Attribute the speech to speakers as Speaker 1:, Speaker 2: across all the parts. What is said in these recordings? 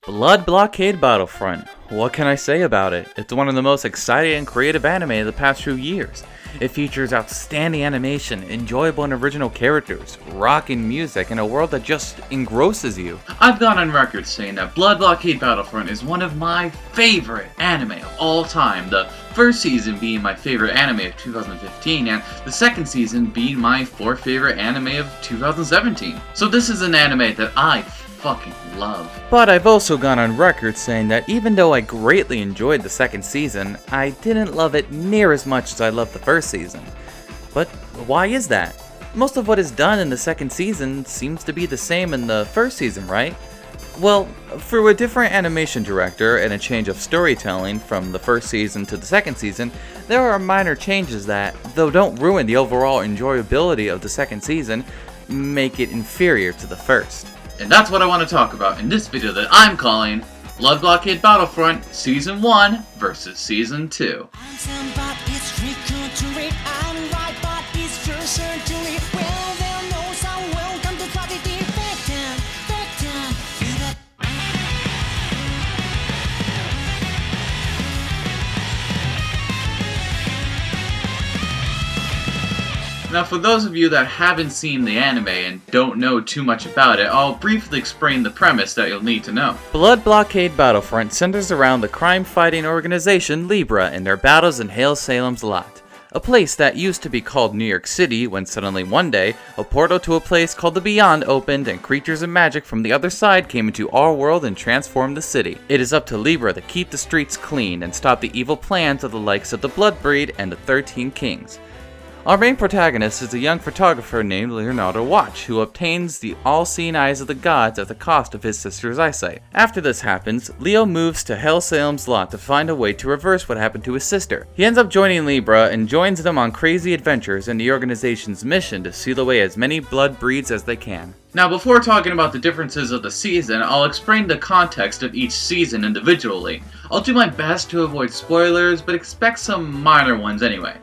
Speaker 1: Blood Blockade Battlefront. What can I say about it? It's one of the most exciting and creative anime of the past few years. It features outstanding animation, enjoyable and original characters, rocking music, and a world that just engrosses you.
Speaker 2: I've gone on record saying that Blood Blockade Battlefront is one of my favorite anime of all time, the first season being my favorite anime of 2015, and the second season being my fourth favorite anime of 2017. So this is an anime that I fucking love.
Speaker 1: But I've also gone on record saying that even though I greatly enjoyed the second season, I didn't love it near as much as I loved the first season. But why is that? Most of what is done in the second season seems to be the same in the first season, right? Well, through a different animation director and a change of storytelling from the first season to the second season, there are minor changes that, though don't ruin the overall enjoyability of the second season, make it inferior to the first.
Speaker 2: And that's what I want to talk about in this video that I'm calling Blood Blockade Battlefront Season 1 versus Season 2. Now for those of you that haven't seen the anime and don't know too much about it, I'll briefly explain the premise that you'll need to know.
Speaker 1: Blood Blockade Battlefront centers around the crime-fighting organization Libra and their battles in Hail Salem's Lot, a place that used to be called New York City when suddenly one day, a portal to a place called the Beyond opened and creatures and magic from the other side came into our world and transformed the city. It is up to Libra to keep the streets clean and stop the evil plans of the likes of the Bloodbreed and the 13 Kings. Our main protagonist is a young photographer named Leonardo Watch, who obtains the all-seeing eyes of the gods at the cost of his sister's eyesight. After this happens, Leo moves to Hail Salem's Lot to find a way to reverse what happened to his sister. He ends up joining Libra and joins them on crazy adventures in the organization's mission to seal away as many blood breeds as they can.
Speaker 2: Now before talking about the differences of the season, I'll explain the context of each season individually. I'll do my best to avoid spoilers, but expect some minor ones anyway.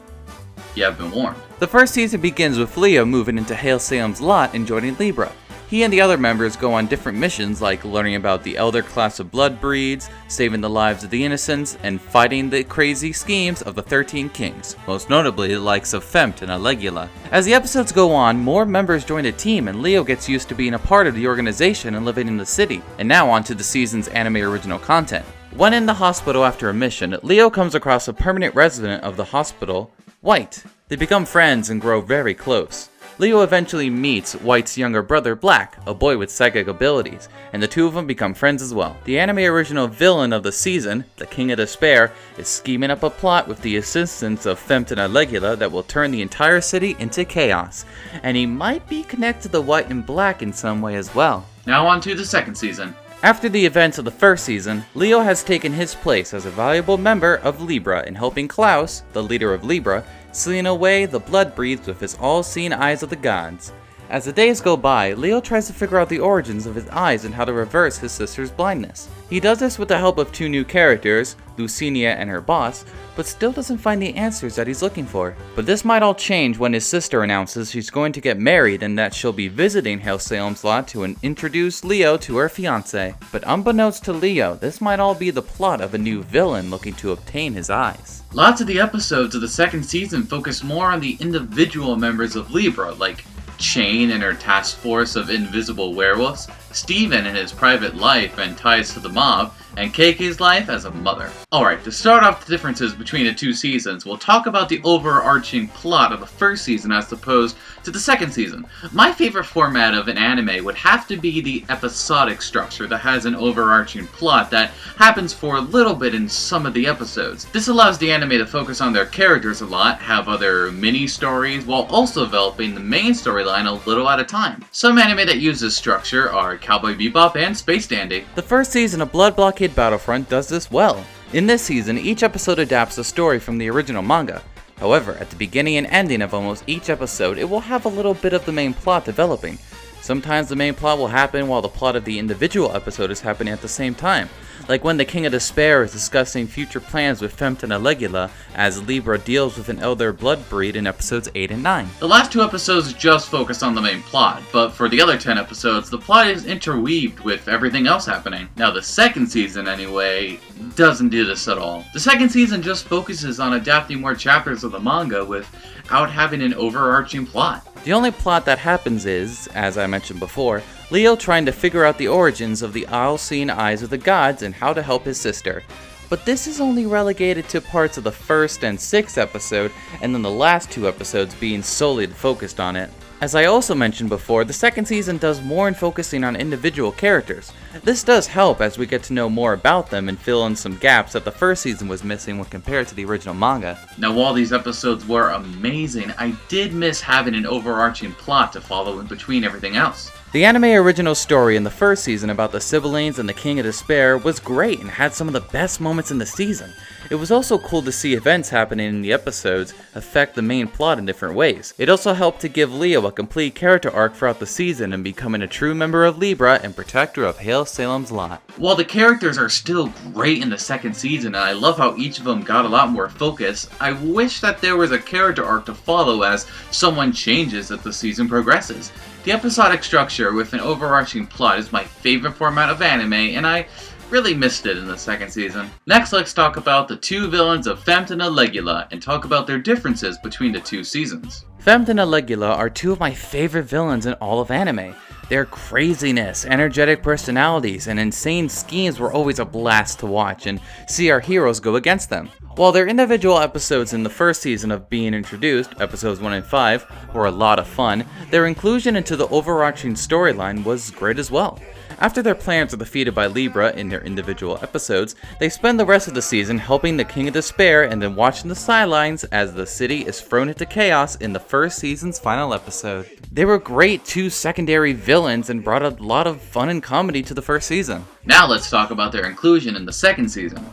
Speaker 2: You have been warned.
Speaker 1: The first season begins with Leo moving into Hail Salem's Lot and joining Libra. He and the other members go on different missions like learning about the elder class of blood breeds, saving the lives of the innocents, and fighting the crazy schemes of the 13 Kings, most notably the likes of Femt and Alegula. As the episodes go on, more members join the team and Leo gets used to being a part of the organization and living in the city. And now on to the season's anime original content. When in the hospital after a mission, Leo comes across a permanent resident of the hospital, White. They become friends and grow very close. Leo eventually meets White's younger brother, Black, a boy with psychic abilities, and the two of them become friends as well. The anime original villain of the season, the King of Despair, is scheming up a plot with the assistance of Femt and Alegula that will turn the entire city into chaos, and he might be connected to White and Black in some way as well.
Speaker 2: Now on to the second season.
Speaker 1: After the events of the first season, Leo has taken his place as a valuable member of Libra in helping Klaus, the leader of Libra, sealing away the blood breeds with his all-seeing eyes of the gods. As the days go by, Leo tries to figure out the origins of his eyes and how to reverse his sister's blindness. He does this with the help of two new characters, Lucinia and her boss, but still doesn't find the answers that he's looking for. But this might all change when his sister announces she's going to get married and that she'll be visiting Hail Salem's Lot to introduce Leo to her fiancé. But unbeknownst to Leo, this might all be the plot of a new villain looking to obtain his eyes.
Speaker 2: Lots of the episodes of the second season focus more on the individual members of Libra, like Chain and her task force of invisible werewolves, Steven and his private life and ties to the mob, and KK's life as a mother. Alright, to start off the differences between the two seasons, we'll talk about the overarching plot of the first season as opposed to the second season. My favorite format of an anime would have to be the episodic structure that has an overarching plot that happens for a little bit in some of the episodes. This allows the anime to focus on their characters a lot, have other mini-stories, while also developing the main storyline a little at a time. Some anime that use this structure are Cowboy Bebop and Space Dandy.
Speaker 1: The first season of Blood Blockade Battlefront does this well. In this season, each episode adapts a story from the original manga. However, at the beginning and ending of almost each episode, it will have a little bit of the main plot developing. Sometimes the main plot will happen while the plot of the individual episode is happening at the same time, like when the King of Despair is discussing future plans with Fempt and Alegula as Libra deals with an elder blood breed in episodes 8 and 9.
Speaker 2: The last 2 episodes just focus on the main plot, but for the other 10 episodes, the plot is interweaved with everything else happening. Now the second season, anyway, doesn't do this at all. The second season just focuses on adapting more chapters of the manga without having an overarching plot.
Speaker 1: The only plot that happens is, as I mentioned before, Leo trying to figure out the origins of the all-seeing eyes of the gods and how to help his sister. But this is only relegated to parts of the first and 6th episode, and then the last 2 episodes being solely focused on it. As I also mentioned before, the second season does more in focusing on individual characters. This does help as we get to know more about them and fill in some gaps that the first season was missing when compared to the original manga.
Speaker 2: Now while these episodes were amazing, I did miss having an overarching plot to follow in between everything else.
Speaker 1: The anime original story in the first season about the siblings and the King of Despair was great and had some of the best moments in the season. It was also cool to see events happening in the episodes affect the main plot in different ways. It also helped to give Leo a complete character arc throughout the season and becoming a true member of Libra and protector of Hail Salem's Lot.
Speaker 2: While the characters are still great in the second season, and I love how each of them got a lot more focus, I wish that there was a character arc to follow as someone changes as the season progresses. The episodic structure with an overarching plot is my favorite format of anime, and I really missed it in the second season. Next, let's talk about the 2 villains of Fempt and Alegula and talk about their differences between the 2 seasons.
Speaker 1: Fempt and Alegula are 2 of my favorite villains in all of anime. Their craziness, energetic personalities, and insane schemes were always a blast to watch and see our heroes go against them. While their individual episodes in the first season of being introduced, episodes 1 and 5, were a lot of fun, their inclusion into the overarching storyline was great as well. After their plans are defeated by Libra in their individual episodes, they spend the rest of the season helping the King of Despair and then watching the sidelines as the city is thrown into chaos in the first season's final episode. They were great 2 secondary villains and brought a lot of fun and comedy to the first season.
Speaker 2: Now let's talk about their inclusion in the second season.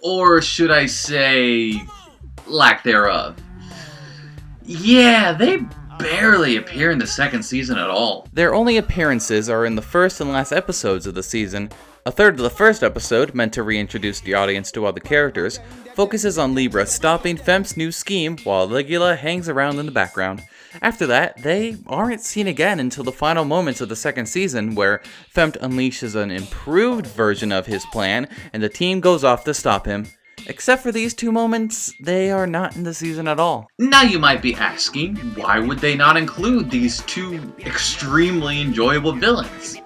Speaker 2: Or should I say, lack thereof. Yeah, they barely appear in the second season at all.
Speaker 1: Their only appearances are in the first and last episodes of the season. A third of the first episode, meant to reintroduce the audience to all the characters, focuses on Libra stopping Fempt's new scheme while Alegula hangs around in the background. After that, they aren't seen again until the final moments of the second season where Fempt unleashes an improved version of his plan and the team goes off to stop him. Except for these 2 moments, they are not in the season at all.
Speaker 2: Now you might be asking, why would they not include these 2 extremely enjoyable villains?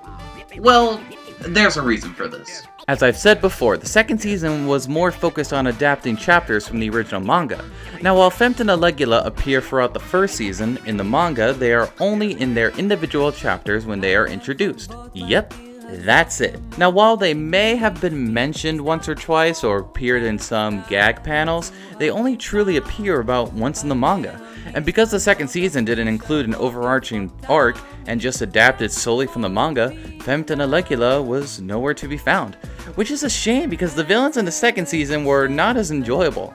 Speaker 2: Well, there's a reason for this.
Speaker 1: As I've said before, the second season was more focused on adapting chapters from the original manga. Now while Fempt and Alegula appear throughout the first season, in the manga they are only in their individual chapters when they are introduced. Yep. That's it. Now while they may have been mentioned once or twice or appeared in some gag panels, they only truly appear about once in the manga. And because the second season didn't include an overarching arc and just adapted solely from the manga, Fempt and Alegula was nowhere to be found. Which is a shame because the villains in the second season were not as enjoyable.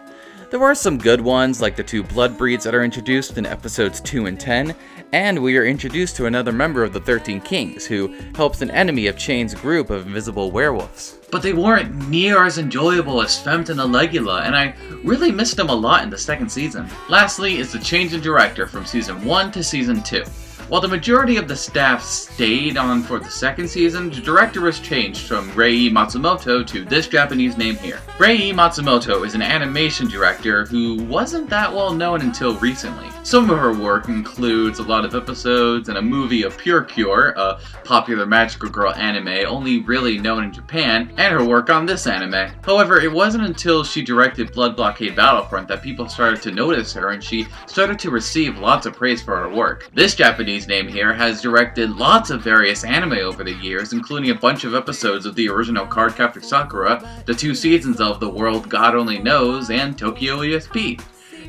Speaker 1: There were some good ones, like the 2 blood breeds that are introduced in episodes 2 and 10, and we are introduced to another member of the 13 Kings, who helps an enemy of Chain's group of invisible werewolves.
Speaker 2: But they weren't near as enjoyable as Fempt and Alegula, and I really missed them a lot in the second season. Lastly is the change in director from season 1 to season 2. While the majority of the staff stayed on for the second season, the director was changed from Rei Matsumoto to this Japanese name here. Rei Matsumoto is an animation director who wasn't that well known until recently. Some of her work includes a lot of episodes and a movie of Pure Cure, a popular magical girl anime only really known in Japan, and her work on this anime. However, it wasn't until she directed Blood Blockade Battlefront that people started to notice her and she started to receive lots of praise for her work. This Japanese name here has directed lots of various anime over the years, including a bunch of episodes of the original Cardcaptor Sakura, the 2 seasons of The World God Only Knows, and Tokyo ESP.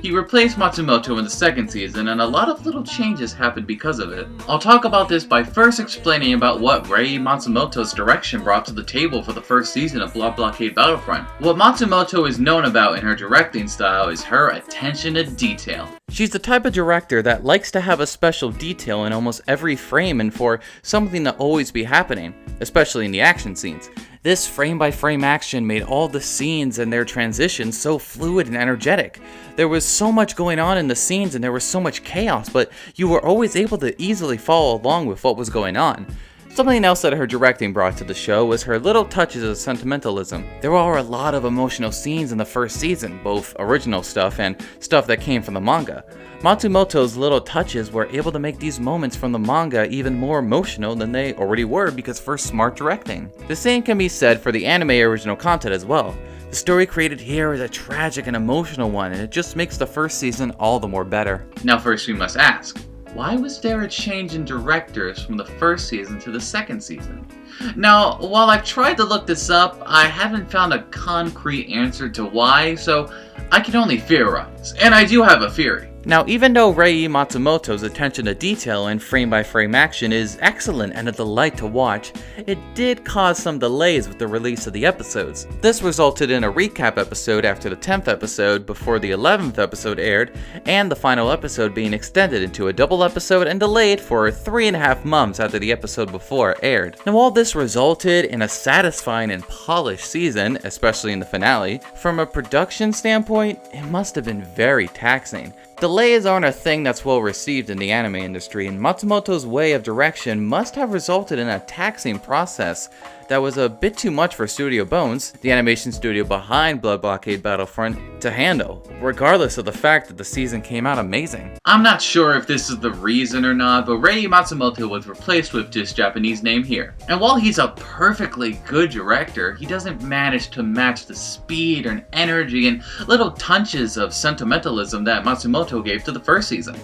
Speaker 2: He replaced Matsumoto in the second season, and a lot of little changes happened because of it. I'll talk about this by first explaining about what Rei Matsumoto's direction brought to the table for the first season of Blood Blockade Battlefront. What Matsumoto is known about in her directing style is her attention to detail.
Speaker 1: She's the type of director that likes to have a special detail in almost every frame and for something to always be happening, especially in the action scenes. This frame-by-frame action made all the scenes and their transitions so fluid and energetic. There was so much going on in the scenes and there was so much chaos, but you were always able to easily follow along with what was going on. Something else that her directing brought to the show was her little touches of sentimentalism. There were a lot of emotional scenes in the first season, both original stuff and stuff that came from the manga. Matsumoto's little touches were able to make these moments from the manga even more emotional than they already were because of her smart directing. The same can be said for the anime original content as well. The story created here is a tragic and emotional one, and it just makes the first season all the more better.
Speaker 2: Now first we must ask, why was there a change in directors from the first season to the second season? Now, while I've tried to look this up, I haven't found a concrete answer to why, so I can only theorize. And I do have a theory.
Speaker 1: Now, even though Rei Matsumoto's attention to detail and frame-by-frame action is excellent and a delight to watch, it did cause some delays with the release of the episodes. This resulted in a recap episode after the 10th episode before the 11th episode aired, and the final episode being extended into a double episode and delayed for 3.5 months after the episode before aired. Now, all this resulted in a satisfying and polished season, especially in the finale. From a production standpoint, it must have been very taxing. Delays aren't a thing that's well received in the anime industry, and Matsumoto's way of direction must have resulted in a taxing process that was a bit too much for Studio Bones, the animation studio behind Blood Blockade Battlefront, to handle, regardless of the fact that the season came out amazing.
Speaker 2: I'm not sure if this is the reason or not, but Rei Matsumoto was replaced with this Japanese name here. And while he's a perfectly good director, he doesn't manage to match the speed and energy and little touches of sentimentalism that Matsumoto gave to the first season.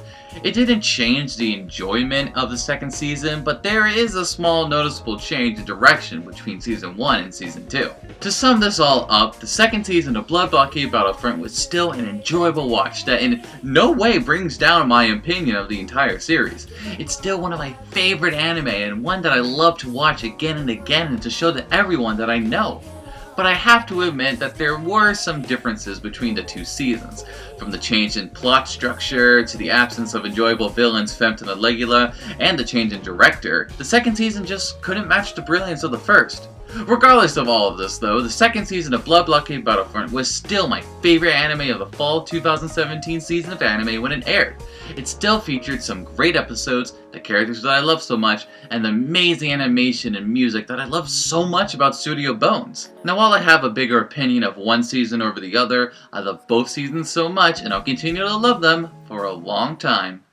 Speaker 2: It didn't change the enjoyment of the second season, but there is a small noticeable change in direction between season 1 and season 2. To sum this all up, the second season of Blood Blockade Battlefront was still an enjoyable watch that in no way brings down my opinion of the entire series. It's still one of my favorite anime and one that I love to watch again and again and to show to everyone that I know. But I have to admit that there were some differences between the two seasons. From the change in plot structure, to the absence of enjoyable villains Femta and Legula, and the change in director, the second season just couldn't match the brilliance of the first. Regardless of all of this though, the second season of Blood Blockade Battlefront was still my favorite anime of the fall 2017 season of anime when it aired. It still featured some great episodes, the characters that I love so much, and the amazing animation and music that I love so much about Studio Bones. Now while I have a bigger opinion of one season over the other, I love both seasons so much and I'll continue to love them for a long time.